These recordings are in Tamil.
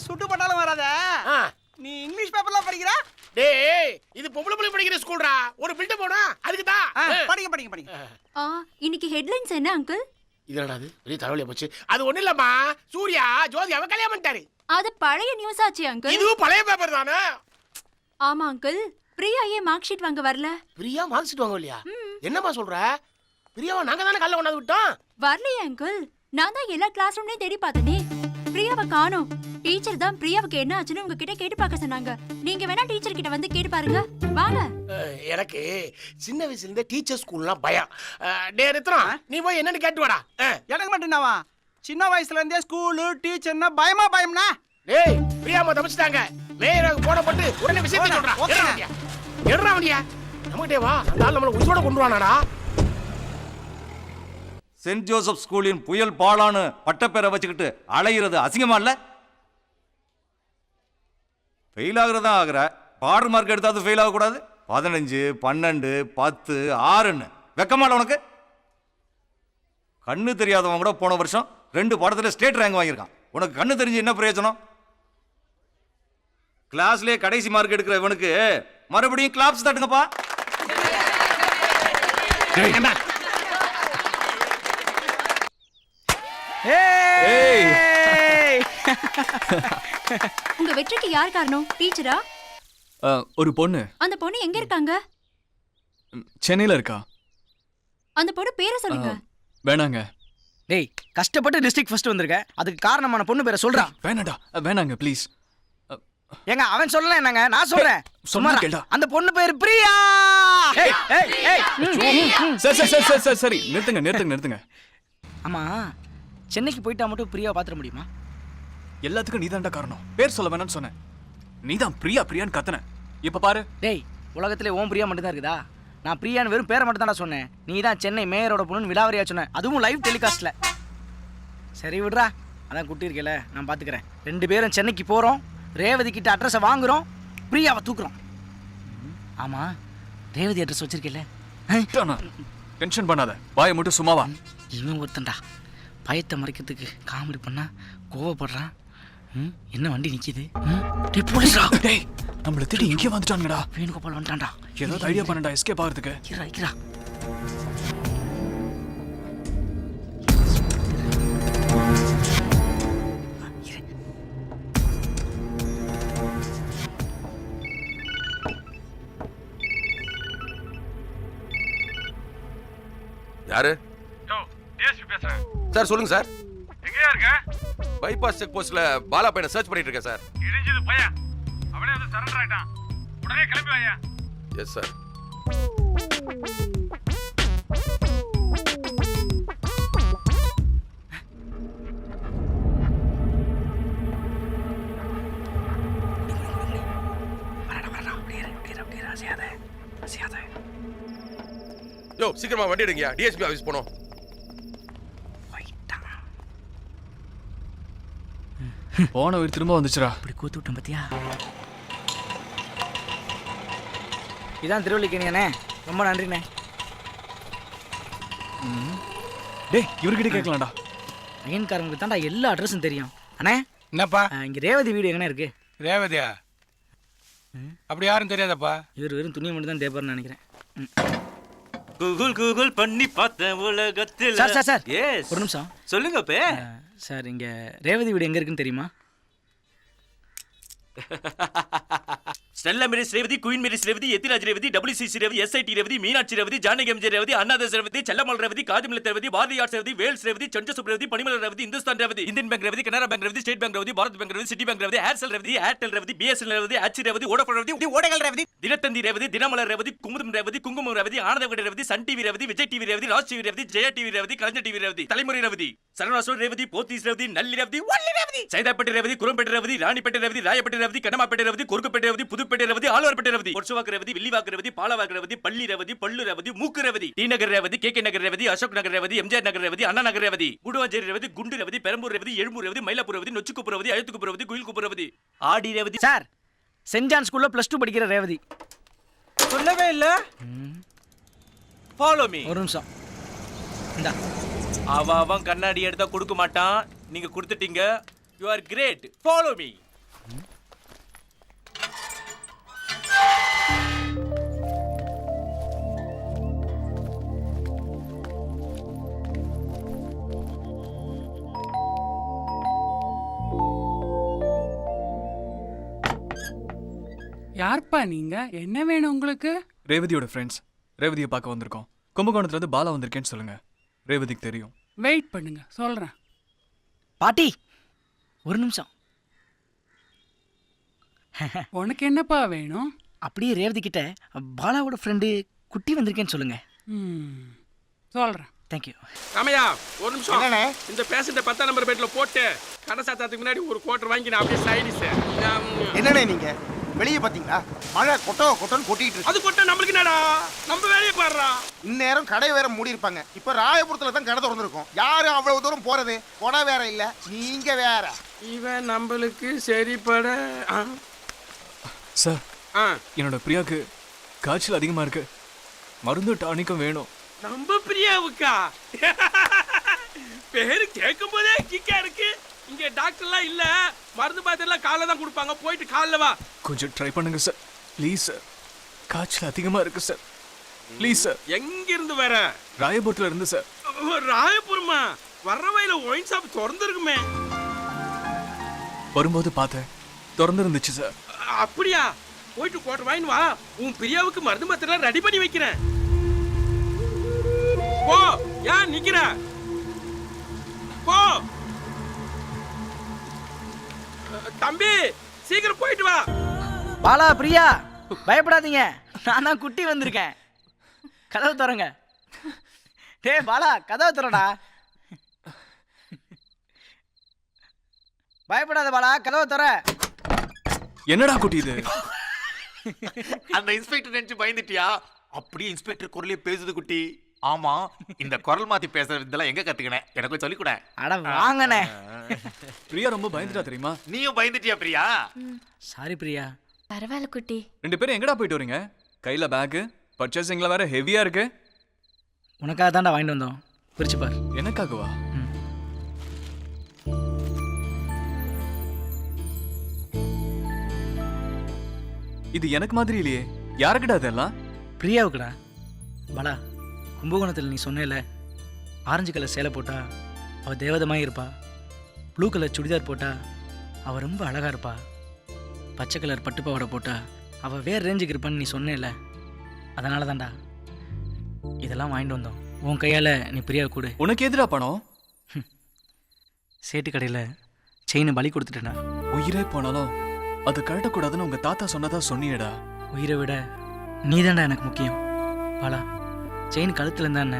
சுட்டு பண்ணாலும் வராத. நீ இங்கிலீஷ் பேப்பர்லாம் படிக்கிறா? டேய் இது பொம்பளை புள்ளை படிக்கிற ஸ்கூல்டா. ஒரு பில்ட் போடா. அதுக்கு தான். படிங்க. இன்னைக்கு ஹெட்லைன்ஸ் என்ன அங்கிள்? இதனடா அது பெரிய தலைவலியா போச்சு. அது ஒண்ணு இல்லம்மா, சூர்யா ஜோதி அவ கல்யாணம் பண்ணிட்டாரு. அது பழைய நியூஸ் ஆச்சு அங்கிள். இதுவும் பழைய பேப்பர் தானே? ஆமா அங்கிள். பிரியா ஏன் மார்க் ஷீட் வாங்க வரல? பிரியா மார்க் ஷீட் வாங்க இல்லையா? என்னம்மா சொல்ற? பிரியாவை நாங்க தானே கல்ல கொண்டாந்து விட்டோம். வரலையே அங்கிள். நான் தான் எல்லா கிளாஸ் ரூம்லயும் தேடி பார்த்தனே. பிரியாவை காணோம். டீச்சர் தான் பிரியாவுக்கு என்ன ஆச்சுன்னு உங்ககிட்ட கேட்டு பார்க்க சொன்னாங்க. நீங்க வேணா டீச்சர் கிட்ட வந்து கேட்டு பாருங்க. வாங்க. எனக்கு சின்ன வயசுல இருந்தே டீச்சர் ஸ்கூல்லாம் பயம். டேய் ரத்னா, நீ போய் என்னன்னு கேட்டு வாடா. எனக்கு மட்டும்னாவா? சின்ன வயசுல இருந்தே ஸ்கூலு டீச்சர்னா பயம்னா? டேய் பிரியாமா தப்பிச்சிட்டாங்க. மேயருக்கு போன போட்டு உடனே விஷயத்தை சொல்றா. எடுறா வண்டியா. நம்மகிட்டே வா. அந்த ஆள் நம்மள உயிரோட கொண்டு வானாடா. சென்ட் ஜோசப் ஸ்கூலின் புயல் பாலான்னு பட்டப்பேரை வச்சுக்கிட்டு அலையிறது அசிங்கமா இல்ல? ஃபெயில் ஆகுறதா ஆகுற, பாடர் மார்க் எடுத்தாவது ஃபெயில் ஆகக்கூடாது? 15, 12, 10, 6ன்னு வெக்கமால உனக்கு? கண்ணு தெரியாதவன் கூட போன வருஷம் 2 பாடத்துல ஸ்டேட் ரேங்க் வாங்கியிருக்கான். உனக்கு கண்ணு தெரிஞ்சு என்ன பிரயோஜனம்? கிளாஸ்லயே கடைசி மார்க் எடுக்கிற இவனுக்கு மறுபடியும் கிளாப்ஸ் தட்டுங்கப்பா. உங்க வெற்றிக்கு யார் காரணம்? டீச்சரா? ஒரு பொண்ணு. அந்த பொண்ணு எங்க இருக்காங்க? சென்னையில இருக்கா. அந்த பொண்ணு பேரை சொல்லுங்க. வேணாங்க. டேய் கஷ்டப்பட்டு டிஸ்ட்ரிக்ட் ஃபர்ஸ்ட் வந்திருக்க. அதுக்கு காரணமான பொண்ணு பேரை சொல்றா. வேணாடா, வேணாங்க ப்ளீஸ். ஏங்க அவன் சொல்லல என்னங்க, நான் சொல்றேன். சும்மா கேளுடா. அந்த பொண்ணு பேர் பிரியா. சரி நிறுத்துங்க. ஆமா, சென்னைக்கு போயிட்டா மட்டும் பிரியாவை பாத்துற முடியுமா? எல்லாத்துக்கும் நீதான்டா காரணம். பேர் சொல்ல வேணாம்னு சொன்னேன். நீதான் பிரியான்னு கத்துன. இப்ப பாரு. டேய் உலகத்திலே ஓம் பிரியா மட்டும் தான் இருக்குதா? நான் பிரியான்னு வெறும் பேரை மட்டும் தான்டா சொன்னேன். நீ தான் சென்னை மேயரோட பொண்ணுன்னு விலாவரியா சொன்ன. அதுவும் லைவ் டெலிகாஸ்ட்ல. சரி விடுறா, அதான் குட்டி இருக்கல, நான் பாத்துக்கிறேன். 2 பேரும் சென்னைக்கு போறோம். ரேவதி கிட்ட அட்ரஸை வாங்குறோம். பிரியாவை தூக்குறோம். ஆமா, ரேவதி அட்ரஸ் வச்சிருக்கல? டென்ஷன் பண்ணாத, வாயை மட்டும் சும்மாவா. இவன் ஒருத்தன்டா பயத்தை மறைக்கிறதுக்கு காமெடி பண்ணா கோவப்படுறான். என்ன வண்டி நிக்குது? போலீஸ்ரா. டேய் நம்மள தேடி இங்கே வந்துட்டாங்கடா. வேணுகோபால் வந்துட்டான்டா. ஏதாவது ஐடியா பண்ணடா எஸ்கேப் ஆகிறதுக்கு. இறா. யாரு? டிஎஸ்பி பேசுறேன் சார். சொல்லுங்க சார். எங்கயா இருக்க? பைபாஸ் செக் போஸ்ட்ல பாலா பையனை சர்ச் பண்ணிட்டு இருக்கேன் சார். இடிஞ்சது பையன், அவனே வந்து சரண்டர் ஆயிட்டான். உடனே கிளம்பி வாயா. Yes sir. யோ சீக்கிரமா வண்டி எடுங்கயா, டிஎஸ்பி ஆபீஸ் போனோம். போன உயிர் திரும்ப வந்துச்சுடா. இப்படி கூத்து விட்டோம் பத்தியா? இதான் திருவள்ளிக்கணியானே, ரொம்ப நன்றிண்ணே. டேய் இவர்கிட்ட கேட்கலாம்டா. ஐயன்காரங்களுக்கு தான்டா எல்லா அட்ரஸும் தெரியும். அண்ணே என்னப்பா? இங்க ரேவதி வீடு எங்கண்ணே இருக்கு? ரேவதியா? அப்படி யாரும் தெரியாதப்பா. இவர் வெறும் துணியை மட்டும் தான் தேப்பாருன்னு நினைக்கிறேன். கூகுள் பண்ணி பார்த்தேன் உலகத்தில். சார் எஸ், ஒரு நிமிஷம் சொல்லுங்க பே. சார் இங்க ரேவதி வீடு எங்க இருக்குன்னு தெரியுமா? Stella Maris Revathi, Queen Mary's Revathi, Ethiraj Revathi, WCC Revathi, SIT Revathi, Meenakshi Revathi, Janaki MG Revathi, அண்ணாதாஸ் ரேவதி, செல்லம்மாள் ரேவதி, காஜிமலத் ரேவதி, பாரதி ஆர்ட்ஸ் ரேவதி, வேல்ஸ் ரேவதி, சஞ்சசுப் Revathi, Panimalar Revathi, Hindustan Revathi, Indian bank Revathi, Canara bank Revathi, state bank Revathi, Bharat bank Revathi, city bank Revathi, Aircel Revathi, Airtel Revathi, BSNL Revathi, Aachi Revathi, Vodafone Revathi, ஓடகல் Revathi, Dinathanthi Revathi, Dinamalar Revathi, Kumudam Revathi, Kungumam Revathi, Anandavikatan Revathi, Sun TV Revathi, Vijay TV Revathi, Raj TV Revathi, Jaya TV Revathi, Kalaignar TV Revathi, Thalaimurai Revathi, சரவணாஸ்வரர் Revathi, Pothys Revathi, நல்லி ரேவதி, வள்ளி ரேவதி, சைதாப்பேட்டை ரேவதி, குரம்பேட்டை ரேவதி, ராணிப்பேட்டை ரேவதி, ராயப்பேட்டை ரேவதி, கண்ணமாப்பேட்டை ரேவதி, குறுக்குப்பேட்டை ரேவதி, புதுப்பேட்டை ரேவதி, ஆழ்வார்பேட்டை ரேவதி, பொர்சுவாக்கு ரேவதி, வில்லிவாக்கு ரேவதி, பாலவாக்கு ரேவதி, பள்ளி ரேவதி, பள்ளு ரேவதி, மூக்கு ரேவதி, டி நகர் ரேவதி, KK நகர் ரேவதி, அசோக் நகர் ரேவதி, MJR நகர் ரேவதி, அண்ணா நகர் ரேவதி, குடுவாஞ்சேரி ரேவதி, குண்டு ரேவதி, பெரம்பூர் ரேவதி, எழும்பூர் ரேவதி, மயிலாப்பூர் ரேவதி, நொச்சிக்குப்பூர் ரேவதி, அழுத்துக்குப்பூர் ரேவதி, குயில்குப்பூர் ரேவதி, ஆடி ரேவதி. சார் சென்ட் ஜான் ஸ்கூல்ல +2 படிக்கிற ரேவதி. சொல்லவே இல்ல. Follow me. ஒரு நிமிஷம். இந்தா. அவன் கண்ணாடி எடுத்தா கொடுக்க மாட்டான். நீங்க கொடுத்துட்டீங்க. You are great. Follow me. யார்ப்பா நீங்க? என்ன வேணும் உங்களுக்கு? ரேவதியோட ஃப்ரெண்ட்ஸ். ரேவதியை பார்க்க வந்திருக்கோம். கும்பகோணத்துல இருந்து பாலா வந்திருக்கேன்னு சொல்லுங்க. ரேவதிக்கு தெரியும். வெயிட் பண்ணுங்க, சொல்றேன். பாட்டி ஒரு நிமிஷம். உனக்கு என்னப்பா வேணும்? அப்படியே ரேவதி கிட்ட பாலாவோட ஃப்ரெண்டு குட்டி வந்திருக்கேன்னு சொல்லுங்க. சொல்றேன். தேங்க்யூ. ராமையா ஒரு நிமிஷம். என்னண்ணே? இந்த பேஷண்ட்டை 10ஆம் நம்பர் பெட்ல போட்டு கடை சாத்தாத்துக்கு முன்னாடி ஒரு குவார்டர் வாங்கி நான் அப்படியே சைடிஸ். என்னண்ணே நீங்க வெளியே பாத்தீங்களா? மழை கொட்டோன்னு கொட்டிட்டு இருக்கு. அது கொட்ட நம்மளுக்கு என்னடா? நம்ம வேலையை பாடுறா. இந்நேரம் கடை வேற மூடி இருப்பாங்க. இப்ப ராயபுரத்துல தான் கடை திறந்துருக்கும். யாரும் அவ்வளவு தூரம் போறது? கொடை வேற இல்ல, நீங்க வேற. இவன் நம்மளுக்கு சரிப்பட. சார், ஆ என்னோட பிரியாக்கு காய்ச்சல் அதிகமா இருக்கு. மருந்து டானிக்கும் வேணும். நம்ம பிரியாவுக்கா? பேரு கேட்கும் போதே கிக்கா இருக்கு. இங்க டாக்டர்லாம் இல்ல, மருந்து மாத்திரைலாம் காலைல தான் கொடுப்பாங்க. போயிட்டு காலைல வா. கொஞ்சம் ட்ரை பண்ணுங்க சார், ப்ளீஸ் சார். காய்ச்சல் அதிகமா இருக்கு சார், ப்ளீஸ் சார். எங்க இருந்து வர? ராயபுரத்துல இருந்து சார். ராயபுரமா? வர்ற வயல ஒயின் ஷாப் திறந்துருக்குமே. வரும்போது பார்த்தேன், திறந்து இருந்துச்சு சார். அப்படியா? போயிட்டு குவார்டர் வாங்கிட்டு வா. உன் பிரியாவுக்கு மருந்து மாத்திரை ரெடி பண்ணி வைக்கிறேன். போ. ஏன் நிக்கிற? போ தம்பி, சீக்கிரம் போயிட்டு வா. பாலா, பிரியா, பயப்படாதீங்க. நான் தான் குட்டி வந்திருக்கேன். கதவு திறங்க. டேய் பாலா, கதவு திறடா. பயப்படாத பாலா, கதவு திற. என்னடா குட்டி இது? அந்த இன்ஸ்பெக்டர் நினைச்சு பயந்துட்டியா? அப்படியே இன்ஸ்பெக்டர் குரலே பேசுது குட்டி. ஆமா, இந்த குரல் மாத்தி பேசுறது இதெல்லாம் எங்க கத்துக்கினேன்? எனக்கு சொல்லிக் கொடு. அட வாங்கண்ணே. பிரியா ரொம்ப பயந்துட்டா தெரியுமா? நீயும் பயந்துட்டியா பிரியா? சாரி பிரியா. பரவாயில்ல குட்டி. 2 பேரும் எங்கடா போயிட்டு வரீங்க? கையில பேக், பர்ச்சேசிங்ல வேற ஹெவியா இருக்கு. உனக்காக தான்டா வாங்கிட்டு வந்தோம். பிரிச்சு பார். எனக்காகவா? இது எனக்கு மாதிரி இல்லையே. யாருக்குடா இதெல்லாம்? பிரியாவுக்குடா. பாலா, கும்பகோணத்தில் நீ சொன்னேல, ஆரஞ்சு கலர் சேலை போட்டா அவள் தேவதமாக இருப்பா, ப்ளூ கலர் சுடிதார் போட்டா அவள் ரொம்ப அழகாக இருப்பா, பச்சை கலர் பட்டுப்பாவாடை போட்டா அவள் வேறு ரேஞ்சுக்கு இருப்பான்னு நீ சொன்னேல, அதனால தான்டா இதெல்லாம் வாங்கிட்டு வந்தோம். உன் கையால் நீ பிரியாவை கொடு. உனக்கு எதுடா பணம்? சேட்டு கடையில் செயினை பலி கொடுத்துட்டேன்டா. உயிரே போனாலும் அது கழட்டக்கூடாதுன்னு உங்க தாத்தா சொன்னதா சொன்னியேடா. உயிரை விட நீதான்டா எனக்கு முக்கியம். பாலா, செயின் கழுத்தில் இருந்தா என்ன,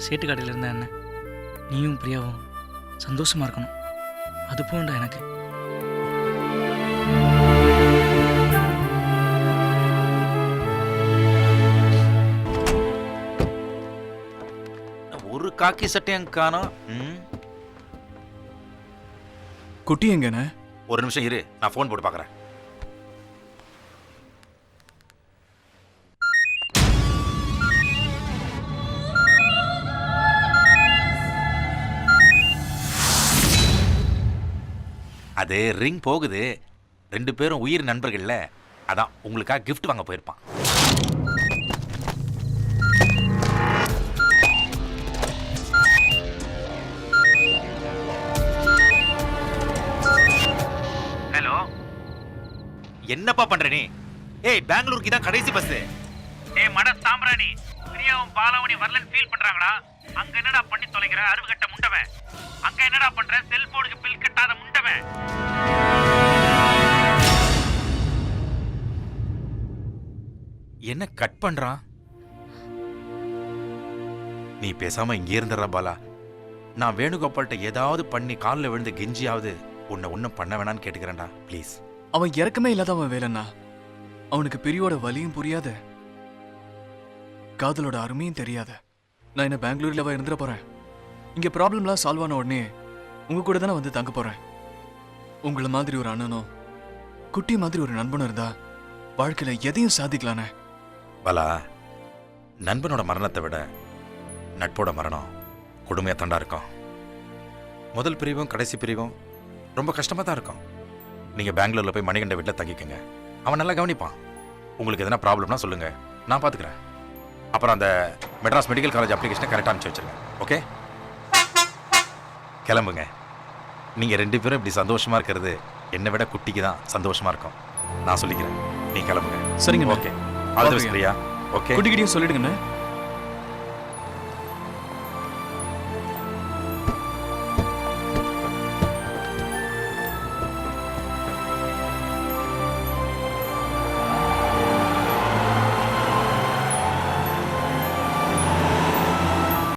சேட்டு கடையில் இருந்தா என்ன, நீயும் பிரியாவும் சந்தோஷமா இருக்கணும். அது போண்டா எனக்கு. ஒரு காக்கி சட்டையும் காணோம். குட்டி எங்கண்ணே? ஒரு நிமிஷம் இரு, நான் ஃபோன் போட்டு பார்க்கறேன். அது ரிங் போகுது. 2 பேரும் உயிர் நண்பர்கள்ல, அதான் உங்களுக்காக gift வாங்க போயிருப்பான். ஹலோ, என்னப்பா பண்ற நீ? ஏய், பெங்களூருக்கு தான் கடைசி பஸ். ஏய் மட சாம்பிராணி, பிரியாவும் பாலாவும் வரலன்னு ஃபீல் பண்றாங்களா? அங்க என்னடா பண்ணி தொலைக்கிற அருவு கட்ட முண்டவன்? அங்க என்னடா பண்ற செல்போனுக்கு பில் கட்டாத முண்டவன்? என்ன கட் பண்றான்? நீ பேசாம இங்கே இருந்துடுற பாலா. நான் வேணுகோபால்கிட்ட ஏதாவது பண்ணி காலில் விழுந்து கெஞ்சியாவது உன்னை ஒன்றும் பண்ண வேணான்னு கேட்டுக்கிறேன்டா, ப்ளீஸ். அவன் இறக்கமே இல்லாதவன் வேலைண்ணா. அவனுக்கு பிரியோட வலியும் புரியாத, காதலோட அருமையும் தெரியாத. நான் என்ன பெங்களூர்லவா இருந்துட போறேன்? இங்க ப்ராப்ளம்லாம் சால்வ் ஆன உடனே உங்க கூட தானே வந்து தங்க போறேன். உங்களை மாதிரி ஒரு அண்ணனும் குட்டி மாதிரி ஒரு நண்பனும் இருந்தா வாழ்க்கையில எதையும் சாதிக்கலானே. பாலா, நண்பனோட மரணத்தை விட நட்போட மரணம் கொடுமையாக தாண்டா இருக்கும். முதல் பிரிவும் கடைசி பிரிவும் ரொம்ப கஷ்டமாக தான் இருக்கும். நீங்கள் பெங்களூரில் போய் மணிகண்ட வீட்டில் தங்கிக்கங்க. அவன் நல்லா கவனிப்பான். உங்களுக்கு எதனா ப்ராப்ளம்னா சொல்லுங்க, நான் பார்த்துக்கிறேன். அப்புறம் அந்த மெட்ராஸ் மெடிக்கல் காலேஜ் அப்ளிகேஷனை கரெக்டாக அனுப்பிச்சு வச்சிருங்க. ஓகே, கிளம்புங்க. நீங்கள் 2 பேரும் இப்படி சந்தோஷமாக இருக்கிறது என்னை விட குட்டிக்கு தான் சந்தோஷமாக இருக்கும். நான் சொல்லிக்கிறேன். நீ கிளம்புங்க. சரிங்க okay. All the best Priya. Okay. குட்டிக்கிட்டையும் சொல்லிடுங்கண்ணே.